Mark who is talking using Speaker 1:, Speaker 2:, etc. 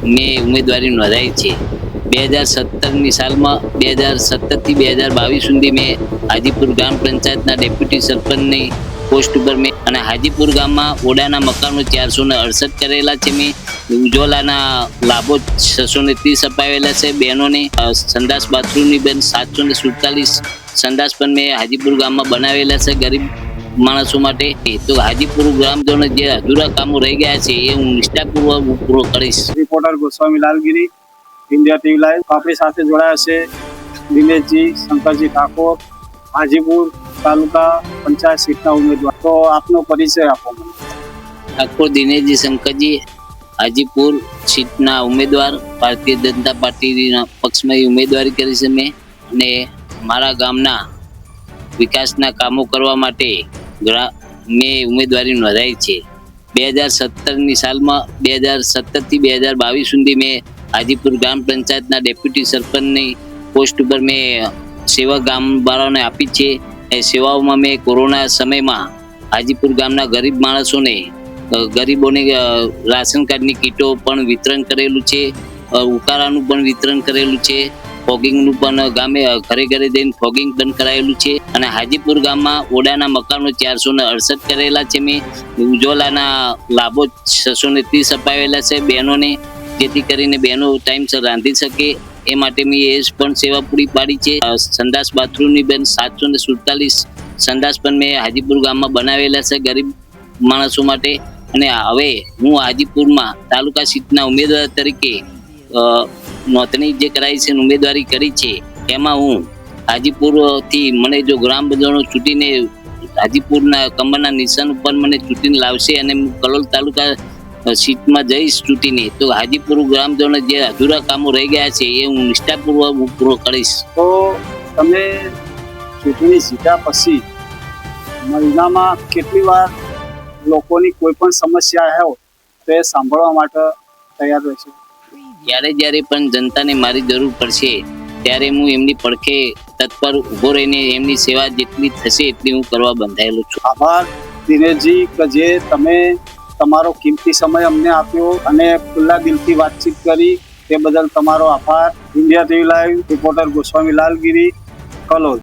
Speaker 1: મેં ઉમેદવારી નોંધાવી છે. 2017ની સાલમાં 2017થી 2022 સુધી મેં હાજીપુર ગ્રામ પંચાયતના ડેપ્યુટી સરપંચની પોસ્ટ ઉપર મેં અને હાજીપુર ગામમાં ઓડાના મકાનો 468 કરેલા છે. મેં ઉજ્જવલાના લાભો 630 અપાવેલા છે બહેનોને. સંડાસ બાથરૂમની બેન 747 સંડાસ પણ મેં હાજીપુર ગામમાં બનાવેલા છે ગરીબ માણસો માટે. તો હાજીપુર ગ્રામજનો જે અધૂરા કામો રહી ગયા છે એ હું નિષ્ઠાપૂર્વક પૂરો કરીશ.
Speaker 2: Reporter Goswami Lalgiri, India TV live. આપણી સાથે જોડાયા છે દિનેશજી શંકરજી ઠાકોર, હાજીપુર તાલુકા પંચાયત સીટના ઉમેદવાર. તો આપનો પરિચય આપો.
Speaker 1: ઠાકોર દિનેશજી શંકરજી, હાજીપુર સીટના ઉમેદવાર, ભારતીય જનતા પાર્ટીના પક્ષમાં ઉમેદવારી કરી છે મેં. અને મારા ગામના વિકાસના કામો કરવા માટે મેં ઉમેદવારી નોંધાવી છે. 2017ની સાલમાં 2017થી 2022 સુધી મેં હાજીપુર ગ્રામ પંચાયતના ડેપ્યુટી સરપંચની પોસ્ટ ઉપર મેં સેવા ગામવાળાને આપી છે. એ સેવાઓમાં મેં કોરોના સમયમાં હાજીપુર ગામના ગરીબ માણસોને ગરીબોને રાશન કાર્ડની કીટો પણ વિતરણ કરેલું છે. ઉકાળાનું પણ વિતરણ કરેલું છે. ફોગિંગનું પણ ગામે ઘરે ઘરે જઈને ફોગિંગ પણ કરાયેલું છે. અને હાજીપુર ગામમાં ઓડાના મકાનો 468 કરેલા છે. મેં ઉજ્જવલાના લાભો 630 અપાવેલા છે બહેનોને, જેથી કરીને બહેનો ટાઈમસર રાંધી શકે એ માટે મેં એ પણ સેવા પૂરી પાડી છે. સંડાસ બાથરૂમની બેન 747 સંડાસ પણ મેં હાજીપુર ગામમાં બનાવેલા છે ગરીબ માણસો માટે. અને હવે હું હાજીપુરમાં તાલુકા સીટના ઉમેદવાર તરીકે નોંધણી જે કરાઈ છે, ઉમેદવારી કરી છે, એમાં હું હાજીપુરથી મને જો ગ્રામજનો ચૂંટીને હાજીપુરના કમરના નિશાન ઉપર મને ચૂંટીને લાવશે અને કલોલ તાલુકા સીટમાં જઈશ ચૂંટીને, તો હાજીપુર ગ્રામજનો જે અધૂરા કામો રહી ગયા છે એ હું નિષ્ઠાપૂર્વક પૂરો કરીશ.
Speaker 2: તો તમે ચૂંટણી જીત્યા પછી મહિનામાં કેટલી વાર લોકોની કોઈ પણ સમસ્યા હોય તો એ સાંભળવા માટે તૈયાર રહેશે?
Speaker 1: જ્યારે પણ જનતાને મારી જરૂર પડશે ત્યારે હું એમની પડખે તત્પર ઊભો રહીને એમની સેવા જેટલી થશે એટલી હું કરવા બંધાયેલો છું.
Speaker 2: આભાર દિનેશજી કે જે તમે તમારો કિંમતી સમય અમને આપ્યો અને ખુલ્લા દિલથી વાતચીત કરી તે બદલ તમારો આભાર. India TV live reporter Goswami Lalgiri, Kalol.